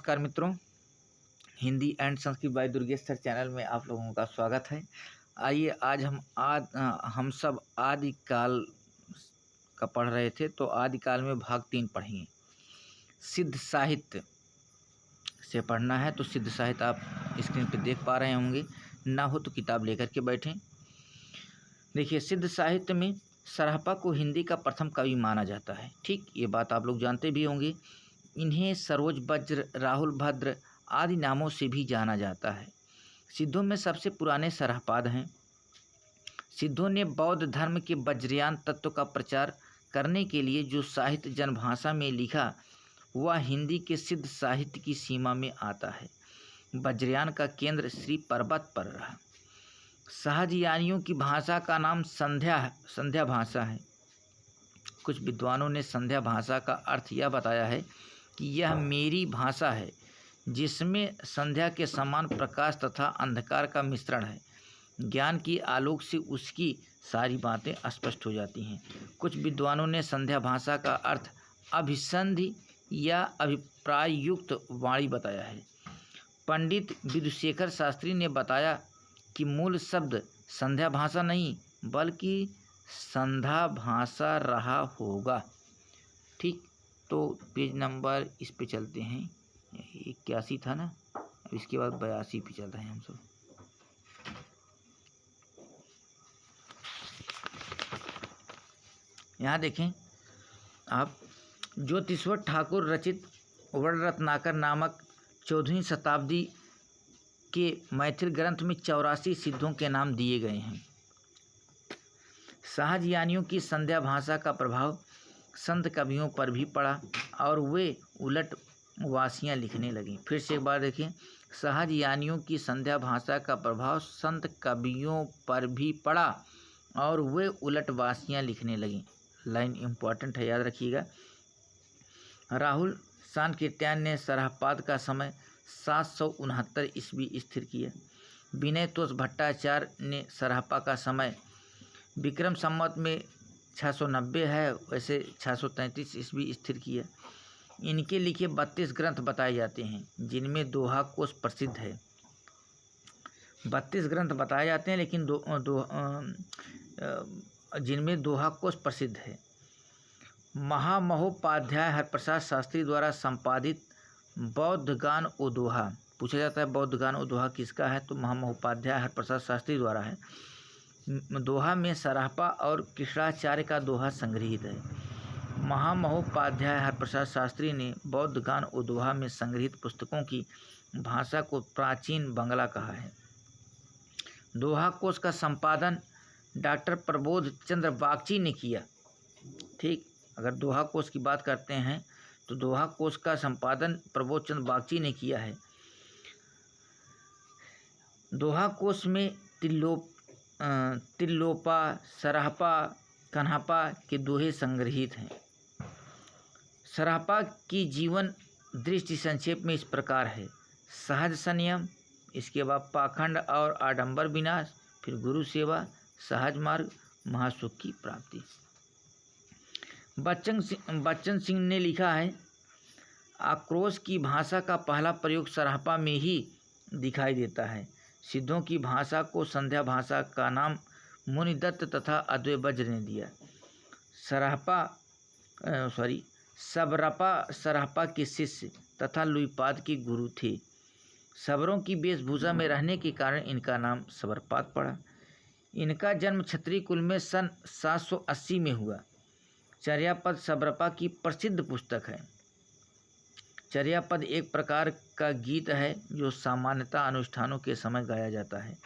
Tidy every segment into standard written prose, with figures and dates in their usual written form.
नमस्कार मित्रों, Hindi and Sanskrit by Durgesh sir channel में आप लोगों का स्वागत है। आइए आज हम सब आदिकाल का पढ़ रहे थे, तो आदिकाल में भाग 3 पढ़ेंगे। सिद्ध साहित्य से पढ़ना है, तो सिद्ध साहित्य आप स्क्रीन पर देख पा रहे होंगे, ना हो तो किताब लेकर के बैठें। देखिए, सिद्ध साहित्य में सरहपा को हिंदी का प्रथम कवि माना जाता है। ठीक, ये बात आप लोग जानते भी होंगे। इन्हें सरोज वज्र, राहुल भद्र आदि नामों से भी जाना जाता है। सिद्धों में सबसे पुराने सरहपाद हैं। सिद्धों ने बौद्ध धर्म के वज्रयान तत्व का प्रचार करने के लिए जो साहित्य जनभाषा में लिखा, वह हिंदी के सिद्ध साहित्य की सीमा में आता है। वज्रयान का केंद्र श्री पर्वत पर रहा। सहजयानियों की भाषा का नाम संध्या भाषा है। कुछ विद्वानों ने संध्या भाषा का अर्थ यह बताया है कि यह मेरी भाषा है, जिसमें संध्या के समान प्रकाश तथा अंधकार का मिश्रण है। ज्ञान की आलोक से उसकी सारी बातें स्पष्ट हो जाती हैं। कुछ विद्वानों ने संध्या भाषा का अर्थ अभिसंधि या अभिप्राय युक्त वाणी बताया है। पंडित विधुशेखर शास्त्री ने बताया कि मूल शब्द संध्या भाषा नहीं बल्कि संध्या भाषा रहा होगा। ठीक, तो पेज नंबर इस पे चलते हैं। 81 था ना, इसके बाद 82 पे चल रहे हैं हम सब। यहाँ देखें आप, ज्योतिश्वर ठाकुर रचित वर्ण रत्नाकर नामक 14वीं शताब्दी के मैथिल ग्रंथ में 84 सिद्धों के नाम दिए गए हैं। सहजयानियों की संध्या भाषा का प्रभाव संत कवियों पर भी पड़ा और वे उलट वासियाँ लिखने लगीं। फिर से एक बार देखें, सहजयानियों की संध्या भाषा का प्रभाव संत कवियों पर भी पड़ा और वे उलट वासियाँ लिखने लगीं। लाइन इम्पॉर्टेंट है, याद रखिएगा। राहुल सांकृत्यायन ने सरहपाद का समय 769 ईस्वी स्थिर किया। विनय तोष भट्टाचार्य ने सरहपा का समय विक्रम संवत में 690 है, वैसे 633 ईस्वी स्थिर किया। इनके लिखे 32 ग्रंथ बताए जाते हैं, जिनमें दोहा कोश प्रसिद्ध है। 32 ग्रंथ बताए जाते हैं, लेकिन जिनमें दोहा कोश प्रसिद्ध है। महामहोपाध्याय हरप्रसाद शास्त्री द्वारा संपादित बौद्ध गान ओ दोहा, पूछा जाता है बौद्ध गान ओ दोहा किसका है, तो महामहोपाध्याय हरप्रसाद शास्त्री द्वारा है। दोहा में सरहपा और कृष्णाचार्य का दोहा संग्रहित है। महामहोपाध्याय हरप्रसाद शास्त्री ने बौद्ध गान ओ दोहा में संग्रहित पुस्तकों की भाषा को प्राचीन बंगला कहा है। दोहा कोश का संपादन डॉक्टर प्रबोध चंद्र बागची ने किया। ठीक, अगर दोहा कोश की बात करते हैं तो दोहा कोश का संपादन प्रबोध चंद्र बागची ने किया है। दोहा कोश में तिल्लोपा, सरहपा, कन्हपा के दोहे संग्रहित हैं। सरहपा की जीवन दृष्टि संक्षेप में इस प्रकार है। सहज संयम, इसके बाद पाखंड और आडंबर विनाश, फिर गुरु सेवा, सहज मार्ग, महासुख की प्राप्ति। बच्चन सिंह ने लिखा है, आक्रोश की भाषा का पहला प्रयोग सरहपा में ही दिखाई देता है। सिद्धों की भाषा को संध्या भाषा का नाम मुनिदत्त तथा अद्वै वज्र ने दिया। सबरपा सरहपा के शिष्य तथा लुईपाद के गुरु थे। सबरों की वेशभूषा में रहने के कारण इनका नाम सबरपाद पड़ा। इनका जन्म क्षत्रिय कुल में सन 780 में हुआ। चर्यापद सबरपा की प्रसिद्ध पुस्तक है। चर्यापद एक प्रकार का गीत है जो सामान्यतः अनुष्ठानों के समय गाया जाता है।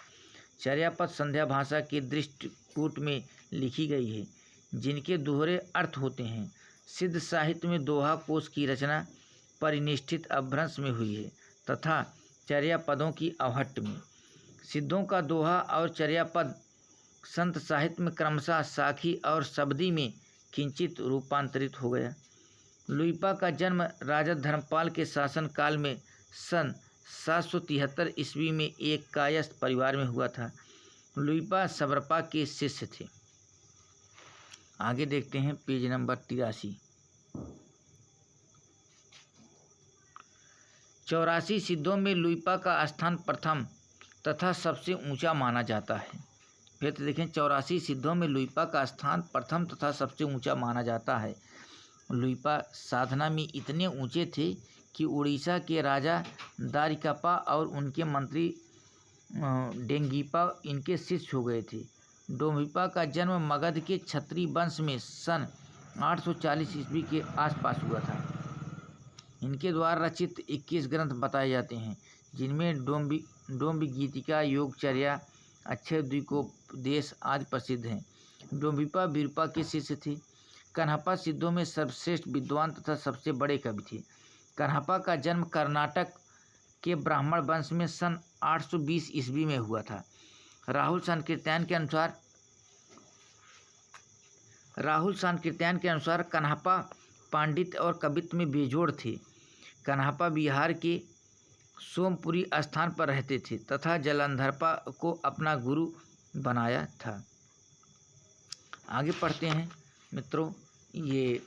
चर्यापद संध्या भाषा के दृष्टिकूट में लिखी गई है, जिनके दोहरे अर्थ होते हैं। सिद्ध साहित्य में दोहा कोश की रचना परिनिष्ठित अपभ्रंश में हुई है तथा चर्यापदों की अवहट्ट में। सिद्धों का दोहा और चर्यापद संत साहित्य में क्रमशः साखी और शब्दी में किंचित रूपांतरित हो गया। लुईपा का जन्म राजा धर्मपाल के शासन काल में सन 773 ईस्वी में एक कायस्थ परिवार में हुआ था। लुईपा सबरपा के शिष्य थे। आगे देखते हैं पेज नंबर 83। 84 सिद्धों में लुइपा का स्थान प्रथम तथा सबसे ऊंचा माना जाता है। फिर तो देखें, 84 सिद्धों में लुइपा का स्थान प्रथम तथा सबसे ऊंचा माना जाता है। लुइपा साधना में इतने ऊंचे थे कि उड़ीसा के राजा दारिकापा और उनके मंत्री डेंगीपा इनके शिष्य हो गए थे। डोम्बिपा का जन्म मगध के क्षत्रिय वंश में सन 840 ईस्वी के आसपास हुआ था। इनके द्वारा रचित 21 ग्रंथ बताए जाते हैं, जिनमें डोम्बी गीतिका, योगचर्या, अक्षय द्विकोपदेश आदि प्रसिद्ध हैं। डोम्बिपा विरूपा के शिष्य थे। कन्हप्पा सिद्धों में सर्वश्रेष्ठ विद्वान तथा सबसे बड़े कवि थे। कन्हप्पा का जन्म कर्नाटक के ब्राह्मण वंश में सन 820 ईस्वी में हुआ था। राहुल संकीर्तन के अनुसार कन्हप्पा पांडित्य और कवित्व में बेजोड़ थे। कन्हप्पा बिहार के सोमपुरी स्थान पर रहते थे तथा जलंधरप्पा को अपना गुरु बनाया था। आगे पढ़ते हैं मित्रों, ये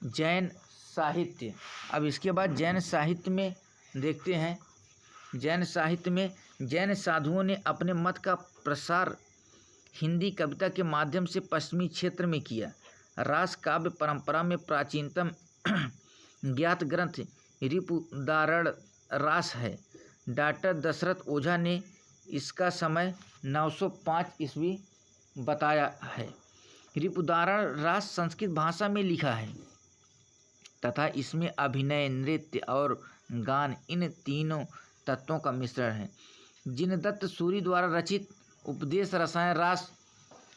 जैन साहित्य। अब इसके बाद जैन साहित्य में देखते हैं। जैन साहित्य में जैन साधुओं ने अपने मत का प्रसार हिंदी कविता के माध्यम से पश्चिमी क्षेत्र में किया। रास काव्य परंपरा में प्राचीनतम ज्ञात ग्रंथ रिपुदारण रास है। डॉक्टर दशरथ ओझा ने इसका समय 905 ईस्वी बताया है। रिपुदारण रास संस्कृत भाषा में लिखा है तथा इसमें अभिनय, नृत्य और गान इन तीनों तत्वों का मिश्रण है। जिनदत्त सूरी द्वारा रचित उपदेश रसायन रास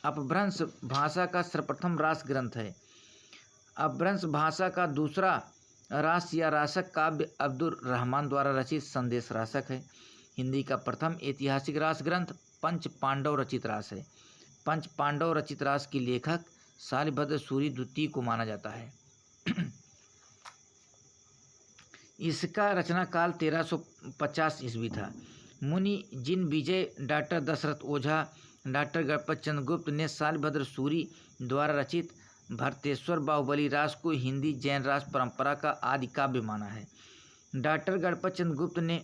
अपभ्रंश भाषा का सर्वप्रथम रास ग्रंथ है। अपभ्रंश भाषा का दूसरा रास या रासक काव्य अब्दुल रहमान द्वारा रचित संदेश रासक है। हिंदी का प्रथम ऐतिहासिक रास ग्रंथ पंच पांडव रचित रास है। पंच पांडव रचित रास के लेखक शालिभद्र सूरी द्वितीय को माना जाता है। इसका रचना काल 1350 ईस्वी था। मुनि जिन विजय, डॉक्टर दशरथ ओझा, डॉक्टर गणपत चंद्र गुप्त ने शालिभद्र सूरी द्वारा रचित भरतेश्वर बाहुबली रास को हिंदी जैन रास परंपरा का आदि काव्य माना है। डॉक्टर गणपत चंद्र गुप्त ने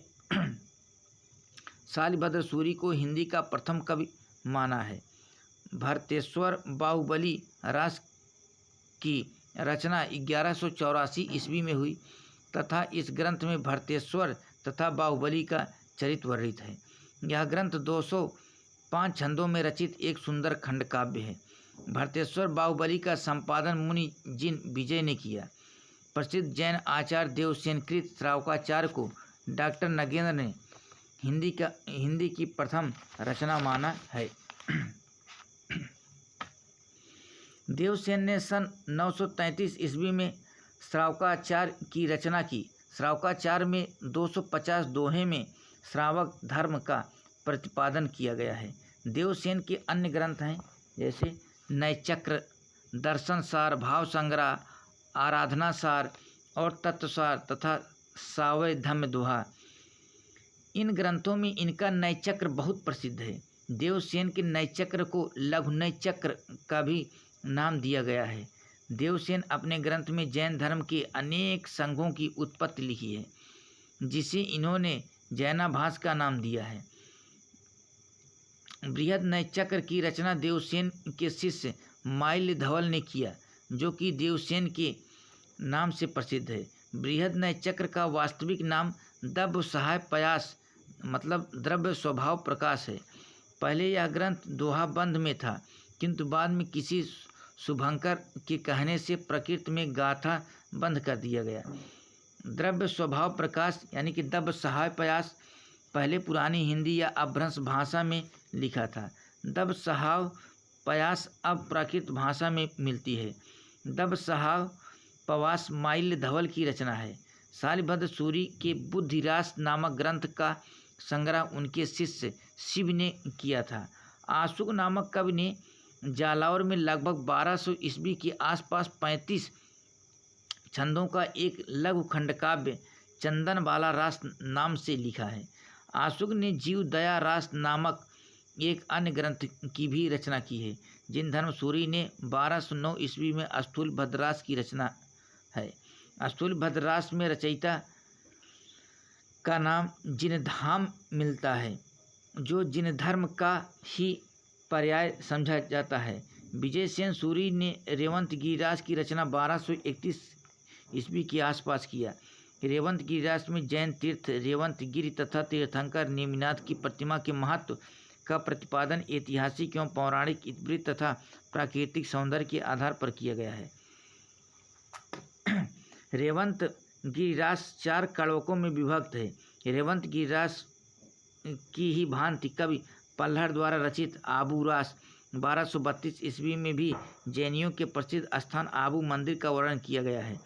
शालिभद्र सूरी को हिंदी का प्रथम कवि माना है। भरतेश्वर बाहुबली रास की रचना 1184 ईस्वी में हुई तथा इस ग्रंथ में भरतेश्वर तथा बाहुबली का चरित्र वर्णित है। यह ग्रंथ 205 छंदों में रचित एक सुंदर खंड काव्य है। भरतेश्वर बाहुबली का संपादन मुनि जिन विजय ने किया। प्रसिद्ध जैन आचार्य देवसेनकृत श्रावकाचार्य को डॉक्टर नगेंद्र ने हिंदी की प्रथम रचना माना है। देवसेन ने सन 933 ईस्वी में श्रावकाचार्य की रचना की। श्रावकाचार्य में 250 दोहे में श्रावक धर्म का प्रतिपादन किया गया है। देवसेन के अन्य ग्रंथ हैं जैसे नयचक्र, दर्शन सार, भाव संग्रह, आराधना सार और तत्वसार तथा सावय धम्म दोहा। इन ग्रंथों में इनका नयचक्र बहुत प्रसिद्ध है। देवसेन के नयचक्र को लघु नयचक्र का भी नाम दिया गया है। देवसेन अपने ग्रंथ में जैन धर्म के अनेक संघों की उत्पत्ति लिखी है, जिसे इन्होंने जैनाभास का नाम दिया है। बृहद नयचक्र की रचना देवसेन के शिष्य माल्य धवल ने किया, जो कि देवसेन के नाम से प्रसिद्ध है। बृहद नयचक्र का वास्तविक नाम दब्ब सहाय पयास मतलब द्रव्य स्वभाव प्रकाश है। पहले यह ग्रंथ दोहा बंध में था, किंतु बाद में किसी शुभंकर के कहने से प्रकृति में गाथा बंद कर दिया गया। द्रव्य स्वभाव प्रकाश यानी कि दब्ब सहाय पयास पहले पुरानी हिंदी या अपभ्रंश भाषा में लिखा था। दब्ब सहाय पयास अब प्राकृत भाषा में मिलती है। दब्ब सहाय पवास माल्य धवल की रचना है। शालिभद्र सूरी के बुद्धिरास नामक ग्रंथ का संग्रह उनके शिष्य शिव ने किया था। आशुक नामक कवि ने जालौर में लगभग 1200 ईस्वी के आसपास 35 छंदों का एक लघु खंड काव्य चंदनबाला रास नाम से लिखा है। आशुक ने जीव दया रास नामक एक अन्य ग्रंथ की भी रचना की है। जिन धर्म सूरी ने 1209 ईस्वी में स्थूल भद्रास की रचना है। स्थूल भद्रास में रचयिता का नाम जिनधाम मिलता है, जो जिन धर्म का ही पर्याय समझा जाता है। विजय सेन सूरी ने रेवंत गिरिराज की रचना 1231 ईस्वी के आसपास किया। रेवंत गिरिराज में जैन तीर्थ रेवंत गिरि तथा तीर्थंकर नेमिनाथ की प्रतिमा के महत्व का प्रतिपादन ऐतिहासिक एवं पौराणिक इतिवृत्त तथा प्राकृतिक सौंदर्य के आधार पर किया गया है। रेवंत गिरिराज 4 कड़वकों में विभक्त है। रेवंत गिरिराज की ही भांति कवि पल्हड़ द्वारा रचित आबू रास 1232 ईस्वी में भी जैनियों के प्रसिद्ध स्थान आबू मंदिर का वर्णन किया गया है।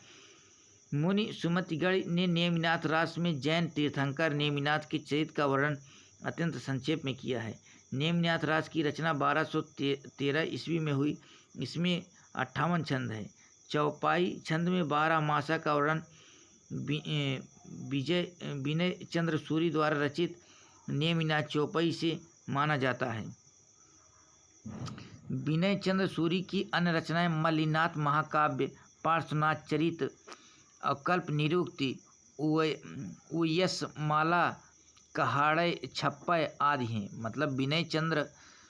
मुनि सुमतिगढ़ ने नेमिनाथ रास में जैन तीर्थंकर नेमिनाथ के चरित्र का वर्णन अत्यंत संक्षेप में किया है। नेमिनाथ रास की रचना 1213 ईस्वी में हुई। इसमें 58 छंद है। चौपाई छंद में 12 मासा का वर्णन विनय चंद्र सूरी द्वारा रचित नेमिनाथ चौपाई से माना जाता है। विनय चंद्र सूरी की अन्य रचनाएं मल्लिनाथ महाकाव्य, पार्श्वनाथ चरित, कल्प निरुक्ति, उयस माला, कहाड़े छप्पय आदि हैं। मतलब विनय चंद्र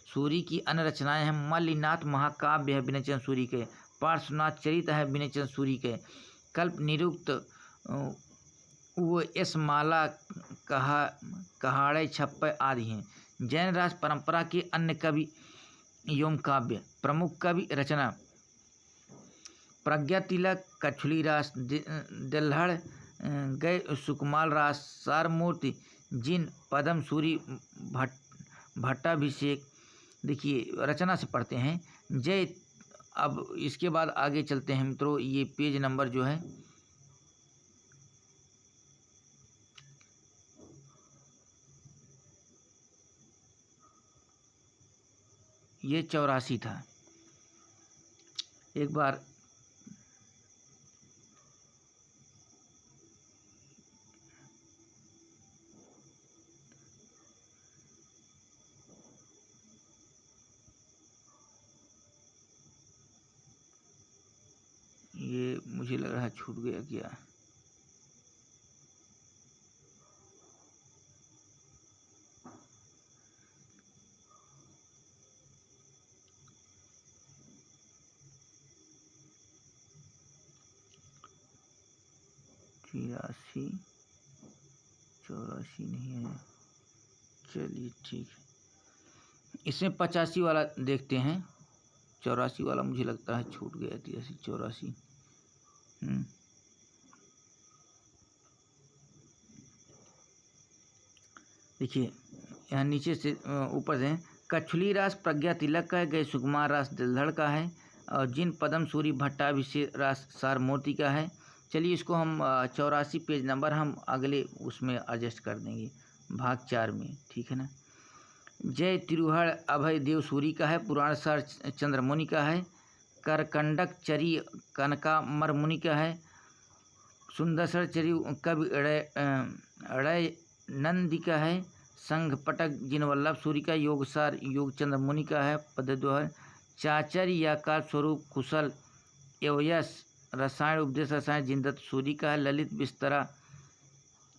सूरी की अन्य रचनाएं हैं मल्लिनाथ महाकाव्य है विनय चंद्र सूरी के, पार्श्वनाथ चरित है विनय चंद्र सूरी के, कल्प निरुक्त, उयस माला, कहाड़े छप्पय आदि हैं। जैन रास परंपरा के अन्य कवि एवं काव्य प्रमुख कवि रचना प्रज्ञा तिलक, कछुली रास, दिल्हड़ गए, सुकमाल रास, सारमूर्ति, जिन, पदम सूरी, भट्टाभिषेक। देखिए रचना से पढ़ते हैं जय। अब इसके बाद आगे चलते हैं मित्रों, ये पेज नंबर जो है ये 84 था। एक बार ये मुझे लग रहा है छूट गया क्या। तिरासी 84 नहीं है, चलिए ठीक है। इसमें 85 वाला देखते हैं। 84 वाला मुझे लगता है छूट गया, 83 84। देखिए यहाँ नीचे से ऊपर से कछुली रास प्रज्ञा तिलक का है, गए सुकुमार रास दिलधड़ का है, और जिन पदम सूरी भट्टाभिषेक रास सारमूर्ति का है। चलिए इसको हम 84 पेज नंबर हम अगले उसमें एडजस्ट कर देंगे भाग 4 में, ठीक है ना। जय तिरुहड़ अभय देव सूरी का है, पुराण सार चंद्रमुनि का है, करकंडक चरी कनकामर मुनि का है, सुंदरसर चरी कवि अड़य नंदी का है, संघपटक जिनवल्लभ सूरी का, योगसार योगचंद्र मुनि का है, पदद्वार चाचर या काल स्वरूप कुशल एवयस रसायन उपदेश रसायन जिनदत्त सूरी का है, ललित बिस्तरा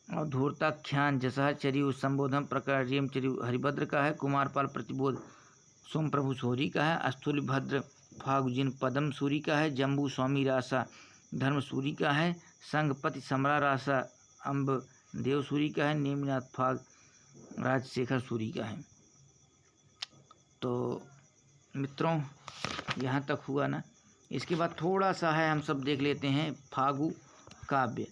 और धूर्ता ख्यान जसह चरी संबोधन प्रकार रेम चरी हरिभद्र का है, कुमारपाल प्रतिबोध सोम प्रभु सूरी का है, अस्थूल भद्र फागुजिन पदम सूरी का है, जम्बू स्वामी रासा धर्म सूरी का है, संघपति समरा रासा अम्ब देव सूरी का है, नेमिनाथ फाग राजशेखर सूरी का है। तो मित्रों यहाँ तक हुआ ना। इसके बाद थोड़ा सा है हम सब देख लेते हैं फागु काव्य।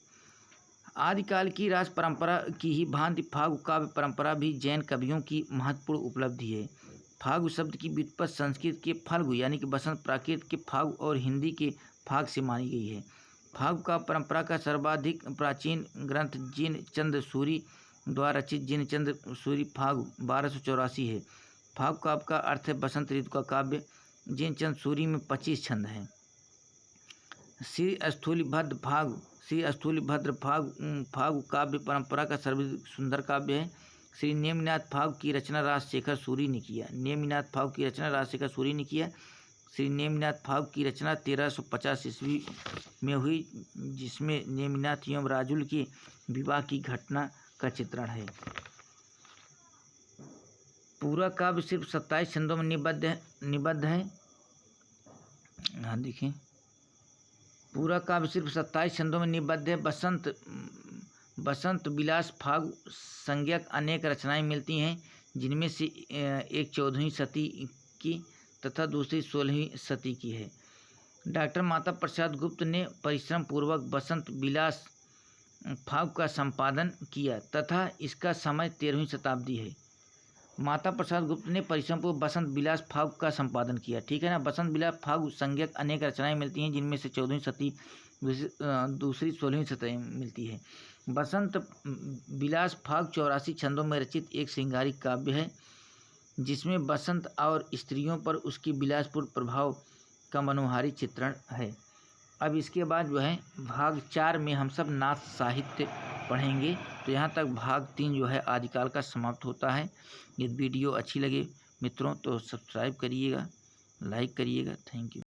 आदिकाल की रास परंपरा की ही भांति फागु काव्य परंपरा भी जैन कवियों की महत्वपूर्ण उपलब्धि है। फागु शब्द की व्युत्पत्ति संस्कृत के फल्गु यानी कि बसंत, प्राकृत के फागु और हिंदी के फाग से मानी गई है। फागु काव्य परंपरा का सर्वाधिक प्राचीन ग्रंथ जिन चंद सूरी द्वारा रचित जिन चंद सूरी फागु 1284 है। फागु काव्य का अर्थ है बसंत ऋतु का काव्य। जिन चंद सूरी में 25 छंद हैं। श्री स्थूलिभद्र फागु श्री स्थूलिभद्र फागु काव्य परंपरा का सर्वाधिक सुंदर काव्य है। श्री नेमिनाथ फागु की रचना राजशेखर सूरी ने किया। नेमिनाथ फागु की रचना राजशेखर सूरी ने किया। श्री नेमिनाथ फागु की रचना 1350 ईस्वी में हुई, जिसमें नेमिनाथ एवं राजुल के विवाह की घटना का चित्रण है। पूरा काव्य सिर्फ 27 छंदों में निबद्ध है। हाँ देखिए, पूरा काव्य सिर्फ 27 छंदों में निबद्ध है। बसंत विलास फाग संज्ञक अनेक रचनाएं मिलती हैं, जिनमें से एक 14वीं शती की तथा दूसरी 16वीं शती की है। डॉक्टर माता प्रसाद गुप्त ने परिश्रम पूर्वक बसंत विलास फाग का संपादन किया तथा इसका समय 13वीं शताब्दी है। माता प्रसाद गुप्त ने परिश्रम पूर्वक बसंत विलास फाग का संपादन किया, ठीक है ना। बसंत विलास फाग संज्ञक अनेक रचनाएं मिलती हैं, जिनमें से 14वीं शती दूसरी 16वीं शती मिलती है। बसंत विलास फाग 84 छंदों में रचित एक श्रृंगारिक काव्य है, जिसमें बसंत और स्त्रियों पर उसकी विलासपूर्ण प्रभाव का मनोहारी चित्रण है। अब इसके बाद जो है भाग 4 में हम सब नाथ साहित्य पढ़ेंगे। तो यहाँ तक भाग 3 जो है आदिकाल का समाप्त होता है। यदि वीडियो अच्छी लगे मित्रों तो सब्सक्राइब करिएगा, लाइक करिएगा। Thank you.